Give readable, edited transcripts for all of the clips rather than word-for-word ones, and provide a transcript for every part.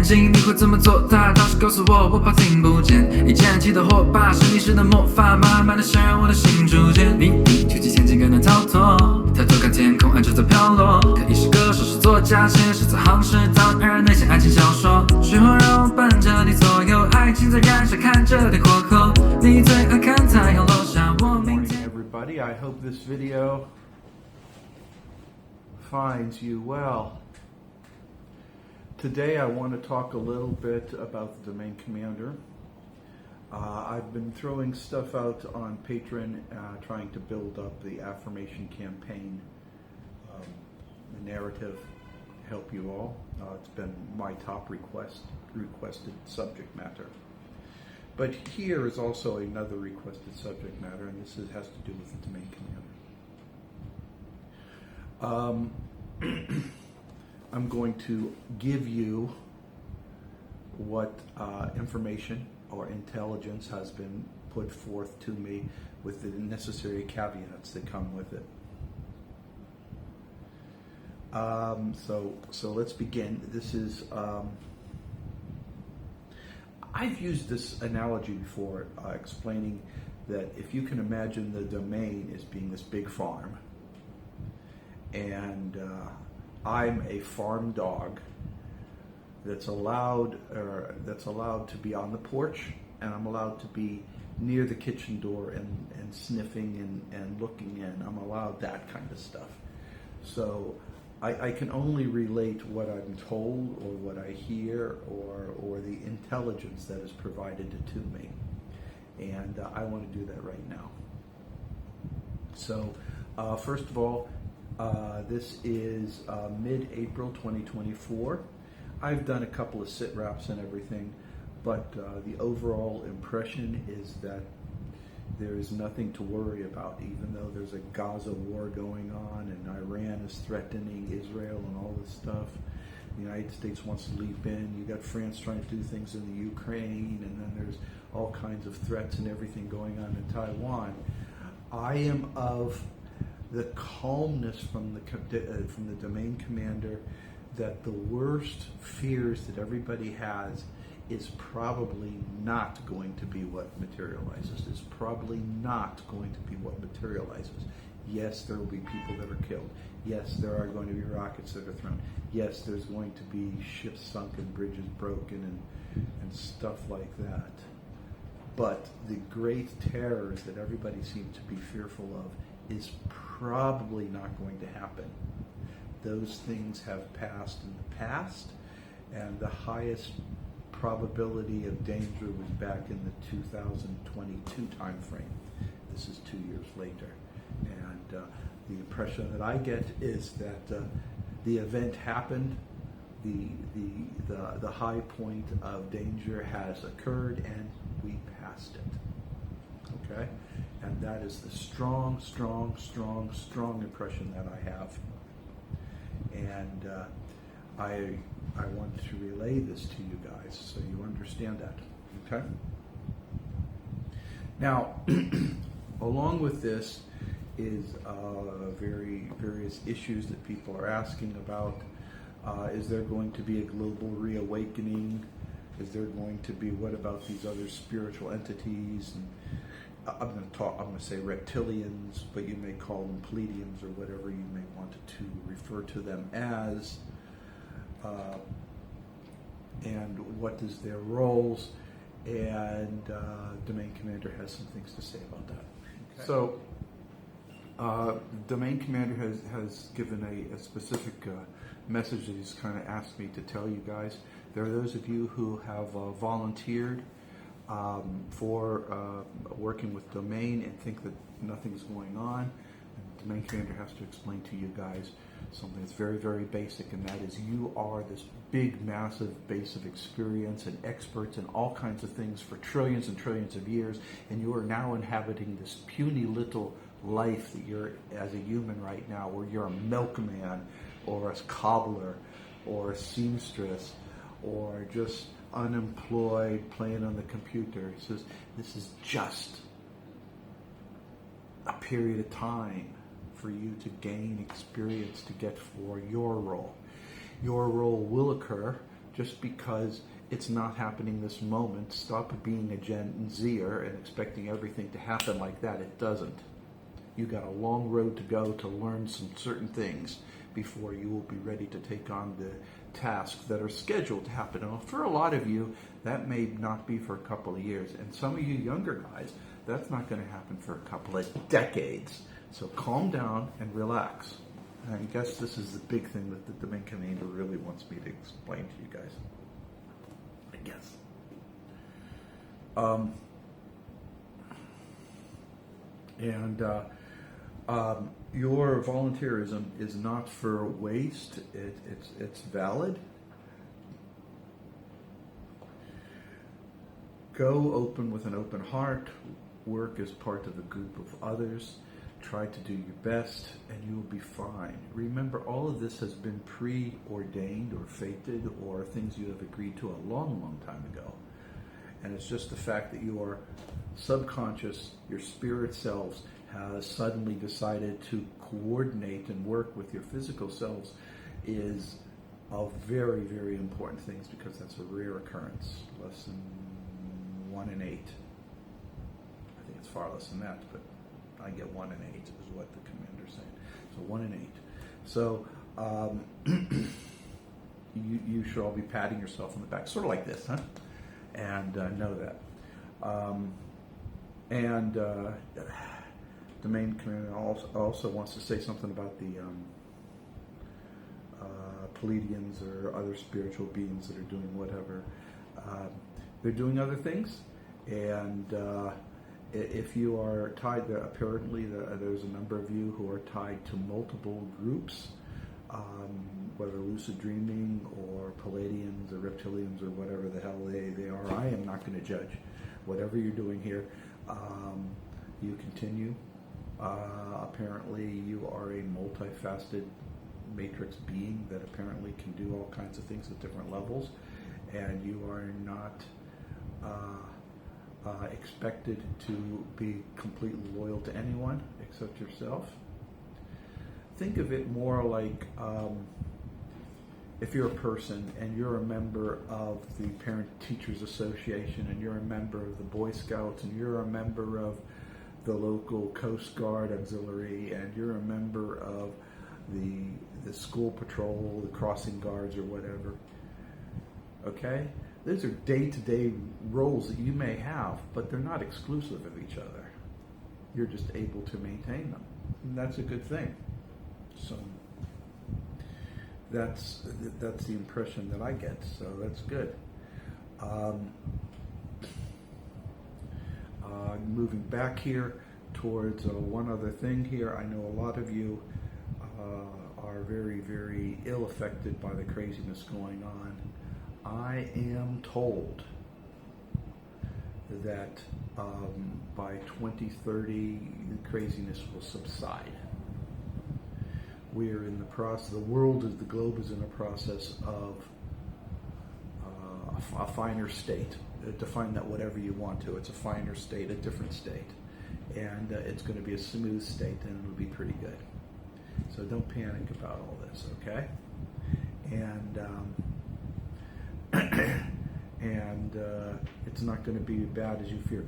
睛，你会怎么做？他倒是告诉我，我怕听不见。以前起的火把是你式的魔法，慢慢的渗入我的心逐渐。你举起千斤更难逃脱，抬头看天空，暗潮在飘落。可以是歌手，是作家，现实在行是当然那些爱情小说。水火让我伴着你左右，爱情在燃烧，看着你火候。你最爱看太阳落下，我明天。Everybody, I hope this video finds you well. Today I want to talk a little bit about the Domain Commander. I've been throwing stuff out on Patreon, trying to build up the affirmation campaign, the narrative, help you all. It's been my top requested subject matter. But here is also another requested subject matter, and this has to do with the Domain Commander. I'm going to give you what information or intelligence has been put forth to me with the necessary caveats that come with it. So let's begin. This is I've used this analogy before, explaining that if you can imagine the domain as being this big farm, and I'm a farm dog that's allowed to be on the porch, and I'm allowed to be near the kitchen door and sniffing and looking in. I'm allowed that kind of stuff. So I can only relate what I'm told or what I hear or the intelligence that is provided to me. And I want to do that right now. So first of all, this is mid-April 2024. I've done a couple of sit reps and everything, but the overall impression is that there is nothing to worry about, even though there's a Gaza war going on and Iran is threatening Israel and all this stuff. The United States wants to leap in. You got France trying to do things in the Ukraine, and then there's all kinds of threats and everything going on in Taiwan. I am of the calmness from the Domain Commander that the worst fears that everybody has is probably not going to be what materializes. Is probably not going to be what materializes. Yes, there will be people that are killed. Yes, there are going to be rockets that are thrown. Yes, there's going to be ships sunk and bridges broken and stuff like that. But the great terrors that everybody seems to be fearful of is probably not going to happen. Those things have passed in the past, and the highest probability of danger was back in the 2022 time frame. This is 2 years later, and the impression that I get is that the event happened, the high point of danger has occurred, and we passed it. Okay, and that is the strong impression that I have, and I want to relay this to you guys so you understand that. Okay? Now, along with this is various issues that people are asking about. Is there going to be a global reawakening? Is there going to be, what about these other spiritual entities? And I'm going to say reptilians, but you may call them Pleiadians or whatever you may want to refer to them as. And what is their roles? And Domain Commander has some things to say about that. Okay. So, Domain Commander has given a specific message that he's kind of asked me to tell you guys. There are those of you who have volunteered for working with Domain and think that nothing's going on. And Domain Commander has to explain to you guys something that's very basic, and that is you are this big, massive base of experience and experts in all kinds of things for trillions and trillions of years, and you are now inhabiting this puny little life that you're as a human right now, where you're a milkman or a cobbler or a seamstress or just unemployed playing on the computer. He says this is just a period of time for you to gain experience to get for your role. Your role will occur just because it's not happening this moment. Stop being a Gen Zer and expecting everything to happen like that. It doesn't. You got a long road to go to learn some certain things before you will be ready to take on the tasks that are scheduled to happen. And for a lot of you, that may not be for a couple of years. And some of you younger guys, that's not going to happen for a couple of decades. So calm down and relax. And I guess this is the big thing that the Domain Commander really wants me to explain to you guys. I guess. Your volunteerism is not for waste. It's valid. Go open with an open heart. Work as part of a group of others. Try to do your best, and you will be fine. Remember, all of this has been preordained or fated, or things you have agreed to a long, long time ago. And it's just the fact that your subconscious, your spirit selves, has suddenly decided to coordinate and work with your physical selves is a very, very important thing, because that's a rare occurrence. Less than 1 in 8. I think it's far less than that, but I get 1 in 8 is what the commander's saying. So 1 in 8. So you should all be patting yourself on the back, sort of like this, huh? And know that. The main commander also wants to say something about the Pleiadians or other spiritual beings that are doing whatever. They're doing other things, and if you are tied, apparently there's a number of you who are tied to multiple groups, whether lucid dreaming or Pleiadians or reptilians or whatever the hell they are. I am not going to judge. Whatever you're doing here, you continue. Apparently you are a multifaceted matrix being that apparently can do all kinds of things at different levels, and you are not expected to be completely loyal to anyone except yourself. Think of it more like if you're a person and you're a member of the Parent Teachers Association, and you're a member of the Boy Scouts, and you're a member of the local Coast Guard Auxiliary, and you're a member of the school patrol, the crossing guards or whatever. Okay? Those are day-to-day roles that you may have, but they're not exclusive of each other. You're just able to maintain them. And that's a good thing. So that's the impression that I get, so that's good. Moving back here towards one other thing here. I know a lot of you are very, very ill affected by the craziness going on. I am told that by 2030 the craziness will subside. We are in the process, the globe is in a process of a finer state. Define that whatever you want to. It's a finer state, a different state. And it's going to be a smooth state, and it'll be pretty good. So don't panic about all this, okay? And it's not going to be as bad as you fear.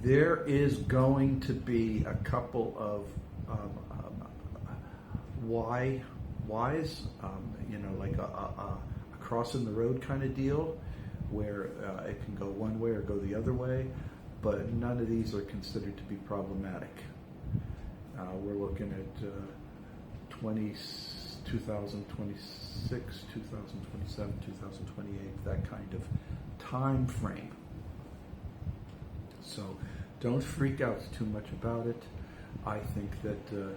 There is going to be a couple of whys, like a crossing the road kind of deal, where it can go one way or go the other way, but none of these are considered to be problematic. We're looking at 2026, 2027, 2028, that kind of time frame. So don't freak out too much about it. I think that the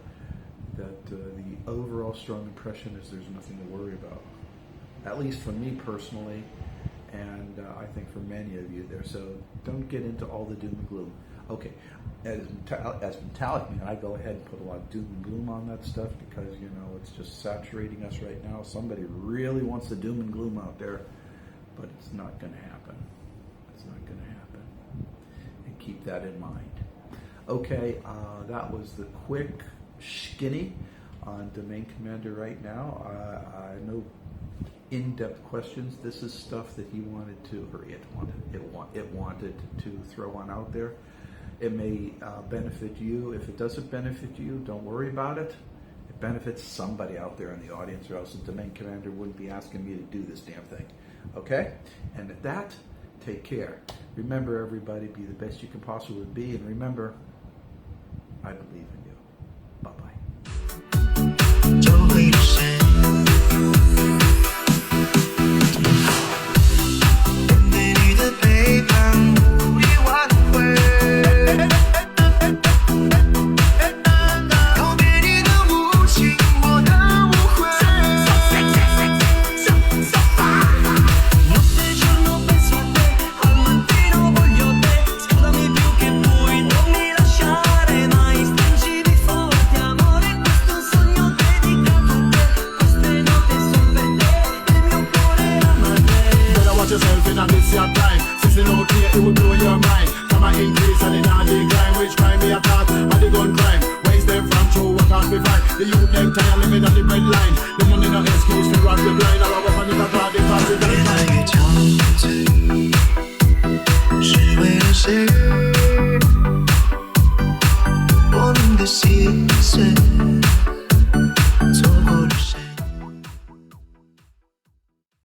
overall strong impression is there's nothing to worry about, at least for me personally, and I think for many of you there. So don't get into all the doom and gloom. Okay, as Metallic Man, I go ahead and put a lot of doom and gloom on that stuff because, it's just saturating us right now. Somebody really wants the doom and gloom out there, but it's not going to happen. It's not going to happen. And keep that in mind. Okay, that was the quick skinny on Domain Commander right now. I know in-depth questions. This is stuff that he wanted to, or it wanted to throw on out there. It may benefit you. If it doesn't benefit you, don't worry about it. It benefits somebody out there in the audience, or else the domain commander wouldn't be asking me to do this damn thing. Okay? And at that, take care. Remember, everybody, be the best you can possibly be. And remember, I believe in you. Bye-bye. Yourself in a miss your time. Sissing out here, it will blow your mind. Come and increase and in all the crime. Which crime me attack? And the gun crime. Waste them from true, what can't be fine. The youth them tired living on the bread line.